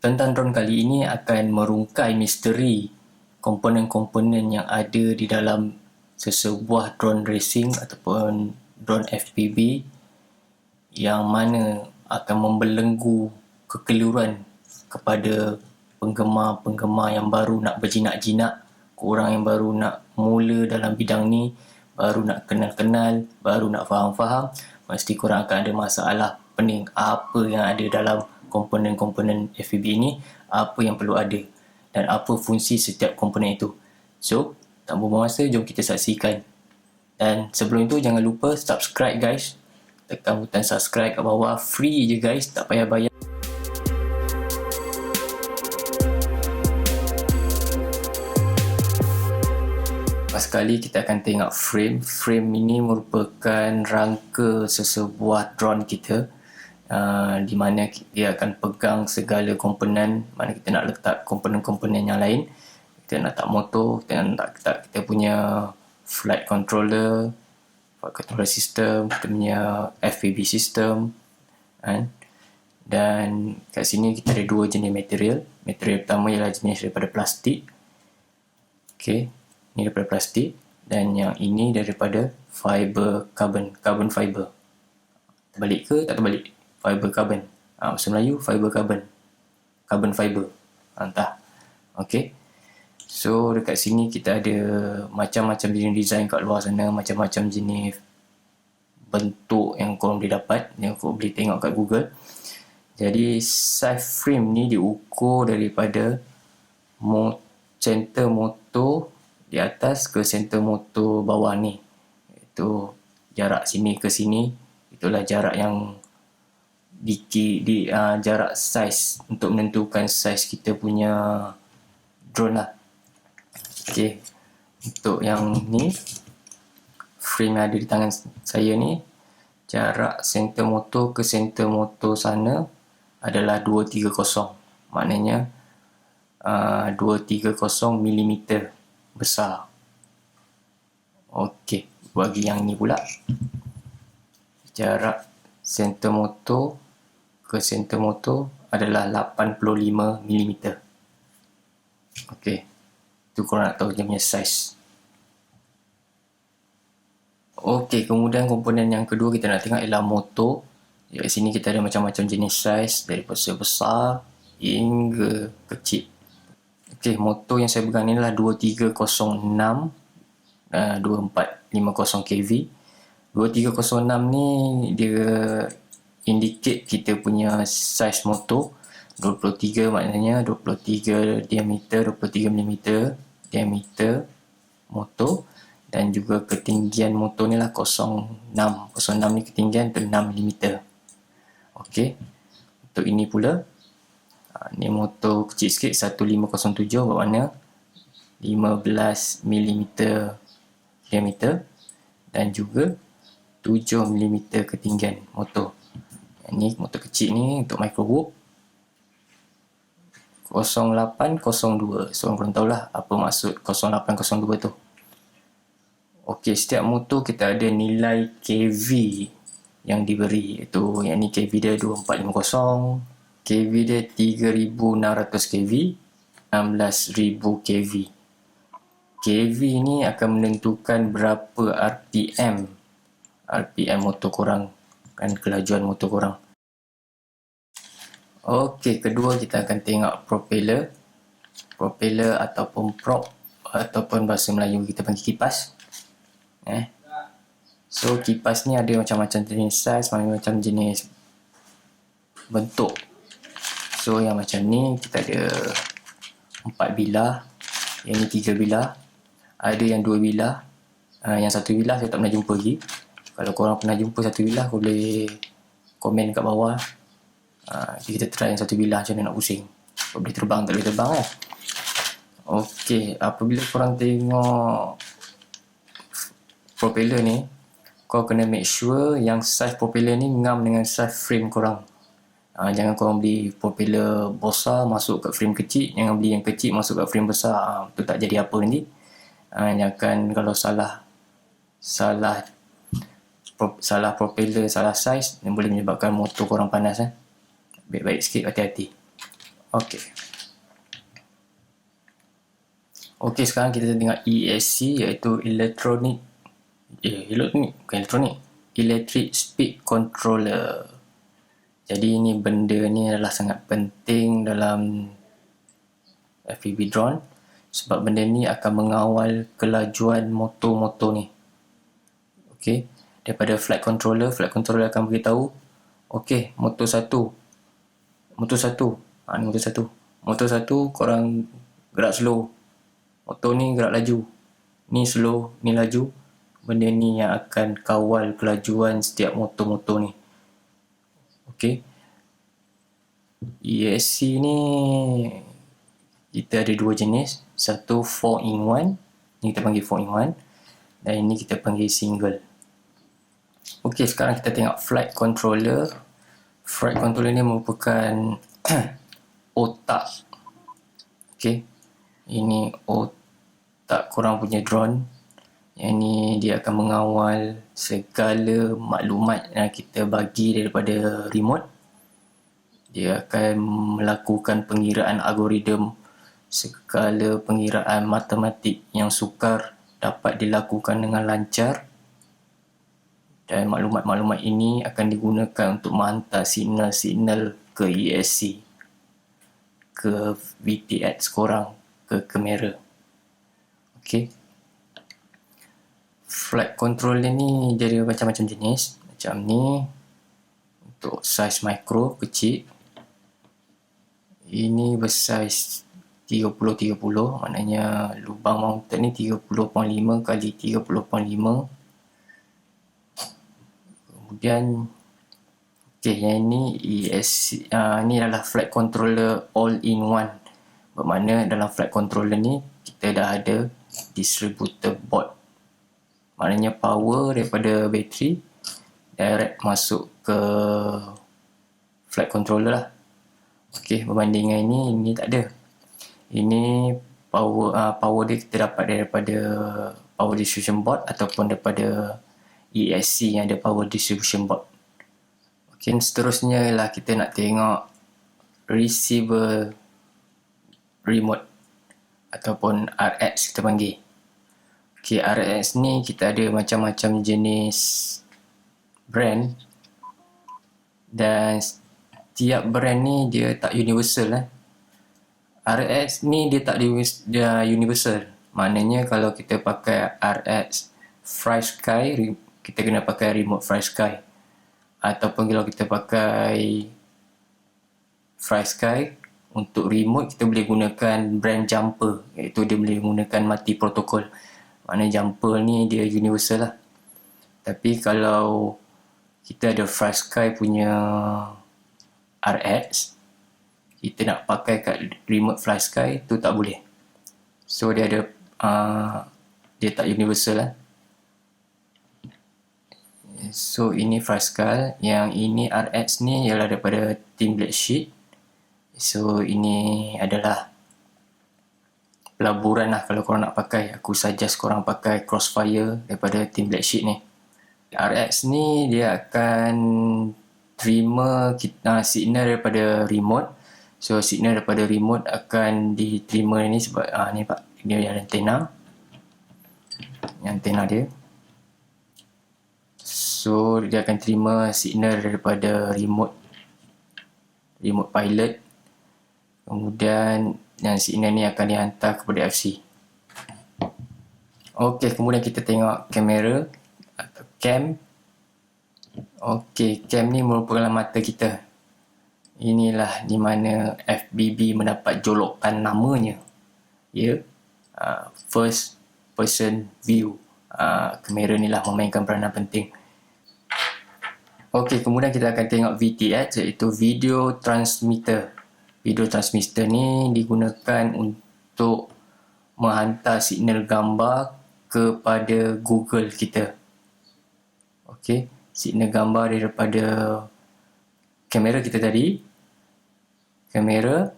Tentang drone kali ini akan merungkai misteri komponen-komponen yang ada di dalam sesebuah drone racing ataupun drone FPV yang mana akan membelenggu kekeliruan kepada penggemar-penggemar yang baru nak berjinak-jinak, korang yang baru nak mula dalam bidang ni, baru nak kenal-kenal, baru nak faham-faham, mesti korang akan ada masalah pening apa yang ada dalam komponen-komponen FPV ini, apa yang perlu ada dan apa fungsi setiap komponen itu. So, tak buang masa, jom kita saksikan. Dan sebelum itu jangan lupa subscribe guys. Tekan butang subscribe kat bawah, free je guys, tak payah bayar. Sekali kita akan tengok frame. Frame ini merupakan rangka sesebuah drone kita, di mana dia akan pegang segala komponen. Mana kita nak letak komponen-komponen yang lain, kita nak letak motor, kita nak letak kita punya flight controller system, kita punya FPV system, kan? Dan kat sini kita ada dua jenis material. Material pertama ialah jenis daripada plastik. Okey, ini daripada plastik, dan yang ini daripada fiber carbon fiber. Terbalik ke? Tak terbalik. Fiber carbon. Bahasa Melayu fiber carbon fiber. Entah. Okey. So dekat sini kita ada macam-macam jenis design kat luar sana, macam-macam jenis bentuk yang korang boleh dapat, yang korang boleh tengok kat Google. Jadi size frame ni diukur daripada center motor di atas ke center motor bawah ni. Itu jarak sini ke sini, itulah jarak yang jarak size untuk menentukan size kita punya drone lah. Okey, untuk yang ni, frame yang ada di tangan saya ni, jarak center motor ke center motor sana adalah 230. Maknanya 230 mm besar. Okey, bagi yang ni pula, jarak center motor ke center motor adalah 85 mm. Okey, tu korang nak tahu dia punya size. Okey, kemudian komponen yang kedua kita nak tengok ialah motor. Di sini kita ada macam-macam jenis size, daripada besar hingga kecil. Okey, motor yang saya pegang ni adalah 2306 2450 kV. 2306 ni dia indicate kita punya size motor. 23 maknanya 23 diameter, 23 mm diameter motor, dan juga ketinggian motor ni lah 06. 06 ni ketinggian tu 6 mm. Okey, untuk ini pula, ni motor kecil sikit, 1507, bermakna 15 mm diameter dan juga 7 mm ketinggian motor. Yang ni motor kecil ni untuk micro whoop 0802. So korang tahulah apa maksud 0802 tu. Okey, setiap motor kita ada nilai kV yang diberi, iaitu yang ni kV dia 2450, kV dia 3600 kV, 16000 kV. kV ni akan menentukan berapa RPM motor korang, kan, kelajuan motor korang. Okey, kedua kita akan tengok propeller ataupun prop, ataupun bahasa Melayu kita panggil kipas. So kipas ni ada macam-macam jenis size, macam-macam jenis bentuk. So yang macam ni kita ada 4 bilah, yang ni 3 bilah, ada yang 2 bilah. Yang 1 bilah saya tak pernah jumpa lagi. Kalau korang pernah jumpa 1 bilah, boleh komen kat bawah. Kita try yang 1 bilah macam mana nak pusing. Boleh terbang, tak boleh terbang kan. Okey, apabila korang tengok propeller ni, kau kena make sure yang size propeller ni ngam dengan size frame korang. Jangan korang beli propeller besar masuk kat frame kecil, jangan beli yang kecil masuk kat frame besar. Tu tak jadi apa nanti. Jangan, kalau salah propeller, salah size, yang boleh menyebabkan motor korang panas. Baik-baik sikit, hati-hati. Okey. Okey, sekarang kita tengok ESC, iaitu Electric Speed Controller. Jadi ini benda ni adalah sangat penting dalam FPV drone, sebab benda ni akan mengawal kelajuan motor-motor ni. Okey, daripada flight controller akan beritahu, okey, motor satu, motor satu korang gerak slow, motor ni gerak laju, ni slow, ni laju. Benda ni yang akan kawal kelajuan setiap motor-motor ni. Okey, ESC ni kita ada dua jenis, satu 4-in-1, ni kita panggil 4-in-1, dan ini kita panggil single. Okey, sekarang kita tengok flight controller. Flight controller ni merupakan otak. Okey, ini otak korang punya drone. Yang ni dia akan mengawal segala maklumat yang kita bagi daripada remote. Dia akan melakukan pengiraan algoritma, segala pengiraan matematik yang sukar dapat dilakukan dengan lancar, dan maklumat-maklumat ini akan digunakan untuk menghantar signal-signal ke ESC, ke VTX korang, ke kamera. Okey, flight controller ni dia ada macam-macam jenis. Macam ni untuk saiz mikro, kecil. Ini bersaiz 30-30, maknanya lubang mounted ni 30.5 kali 30.5. Kemudian yang ini ESC, ni adalah flight controller all-in-one. Bermakna dalam flight controller ni kita dah ada distributor board. Maknanya power daripada bateri direct masuk ke flight controller lah. Okey, berbanding dengan ini tak ada. Ini power dia kita dapat daripada power distribution board ataupun daripada ESC yang ada power distribution board. Okey, seterusnya ialah kita nak tengok receiver remote ataupun RX kita panggil. Okey, RX ni kita ada macam-macam jenis brand, dan tiap brand ni dia tak universal . RX ni dia tak universal. Maknanya kalau kita pakai RX FlySky, kita kena pakai remote FlySky. Ataupun kalau kita pakai FlySky, untuk remote kita boleh gunakan brand Jumper, iaitu dia boleh gunakan mati protokol. Maknanya Jumper ni dia universal lah. Tapi kalau kita ada FlySky punya RX, kita nak pakai kat remote FlySky tu tak boleh. So dia ada dia tak universal lah. So ini FlySky, yang ini RX ni ialah daripada Team Black Sheep. So ini adalah pelaburan lah kalau korang nak pakai. Aku suggest korang pakai Crossfire daripada Team Black Sheep ni. RX ni dia akan terima signal daripada remote. So signal daripada remote akan diterima ni sebab ni pak, dia ada antena. Antena dia. So dia akan terima signal daripada remote pilot. Kemudian yang signal ni akan dihantar kepada FC. Okey, kemudian kita tengok kamera atau cam. Okey, cam ni merupakan mata kita. Inilah di mana FPV mendapat jolokan namanya. Ya. First person view. Kamera ni lah memainkan peranan penting. Okey, kemudian kita akan tengok VTX, iaitu video transmitter. Video transmitter ni digunakan untuk menghantar signal gambar kepada Google kita. Okey, signal gambar daripada kamera kita tadi, kamera,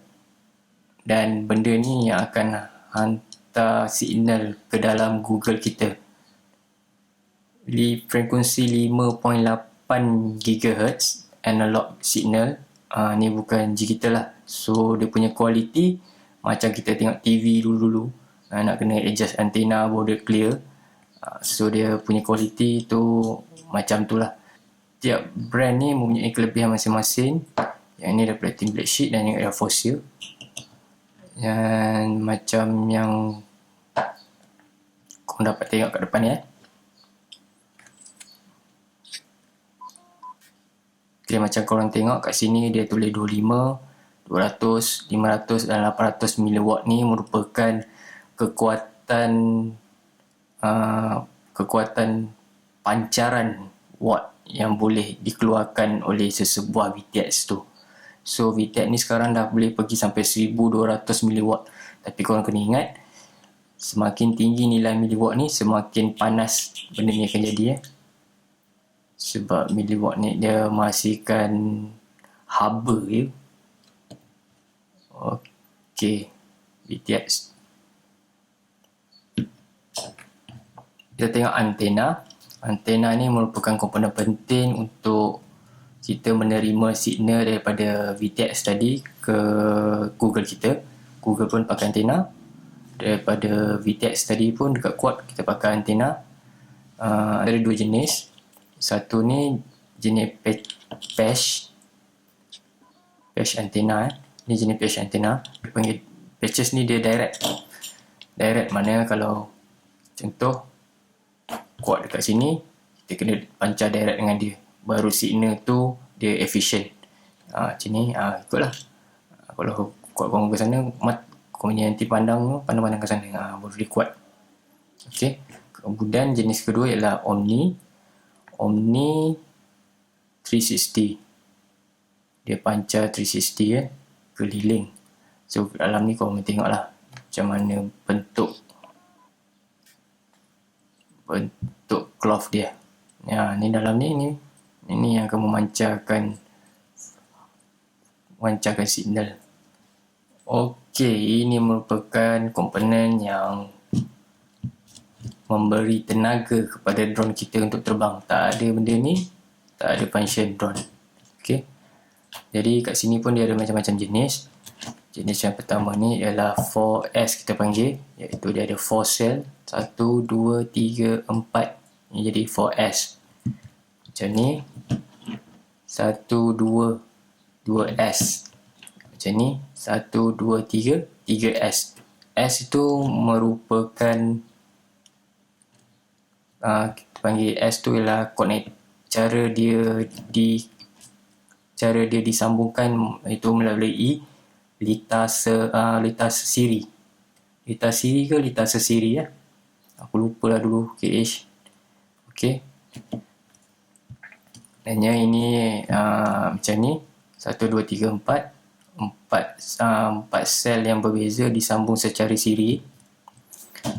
dan benda ni yang akan hantar signal ke dalam Google kita di frekuensi 5.8 GHz analog signal Ni bukan digital lah. So dia punya quality macam kita tengok TV dulu-dulu. Nak kena adjust antena baru dia clear. So dia punya quality tu macam tu lah. Tiap brand ni mempunyai kelebihan masing-masing. Yang ni daripada Team Black Sheep dan yang Air Fossil. Dan macam yang korang dapat tengok kat depan ni Okay, macam korang tengok kat sini dia tulis 25, 200, 500 dan 800 mW ni merupakan kekuatan pancaran watt yang boleh dikeluarkan oleh sesebuah VTX tu. So VTX ni sekarang dah boleh pergi sampai 1200 mW. Tapi korang kena ingat, semakin tinggi nilai miliwatt ni, semakin panas benda ni akan jadi sebab miliwatt ni dia menghasilkan haba je. Okey, VTX. Kita tengok antena. Antena ni merupakan komponen penting untuk kita menerima signal daripada VTX tadi ke Google kita. Google pun pakai antena. Daripada VTX tadi pun dekat quad kita pakai antena. Ada dua jenis. Satu ni jenis patch antena. Ni jenis patch antena. Dia panggil patches ni dia direct. Direct mana kalau contoh quad dekat sini, kita kena pancar direct dengan dia. Baru signal tu dia efisien. Macam ni, ikutlah. Kalau quad korang ke sana, kau punya nanti pandang ke sana. Baru dia kuat. Okay. Kemudian jenis kedua ialah Omni 360. Dia pancar 360 keliling. So dalam ni korang tengoklah macam mana bentuk cloth dia. Ni dalam ni yang akan memancarkan signal. Okey, ini merupakan komponen yang memberi tenaga kepada drone kita untuk terbang. Tak ada benda ni, tak ada function drone. Okey. Jadi kat sini pun dia ada macam-macam jenis. Jenis yang pertama ni ialah 4S kita panggil, iaitu dia ada 4 cell, 1, 2, 3, 4. Ini jadi 4S. Macam ni 1, 2, 2S. Macam ni 1, 2, 3, 3S. S itu merupakan kita panggil S tu ialah connect. Cara dia disambungkan itu melalui litas siri. Litas siri ke litas sesiri aku lupa lah dulu KH. Okey. Dan yang ini macam ni 1, 2, 3, 4 4 sel yang berbeza disambung secara siri.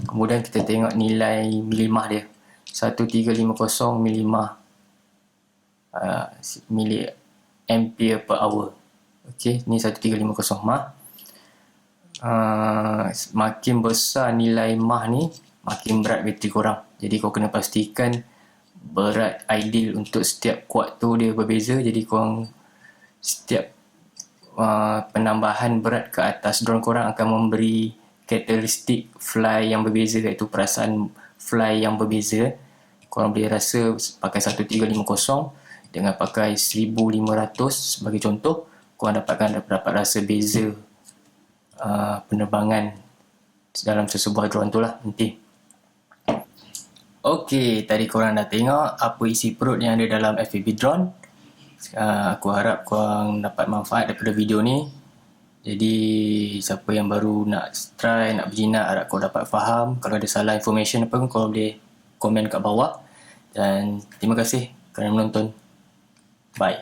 Kemudian kita tengok nilai milimah dia 1350 milliampere per hour. Okey, ni 1350 mah. Makin besar nilai mah ni, makin berat bateri korang. Jadi kau kena pastikan berat ideal untuk setiap quad tu dia berbeza. Jadi korang setiap penambahan berat ke atas drone korang akan memberi karakteristik fly yang berbeza, iaitu perasaan fly yang berbeza. Korang boleh rasa pakai 1350 dengan pakai 1500 sebagai contoh, korang dapat rasa beza penerbangan dalam sesebuah drone tu lah nanti. Okey, tadi korang dah tengok apa isi perut yang ada dalam FPV drone. Aku harap korang dapat manfaat daripada video ni. Jadi siapa yang baru nak try, nak berjinak, harap kau dapat faham. Kalau ada salah information apa pun, kau boleh komen kat bawah. Dan terima kasih kerana menonton. Bye.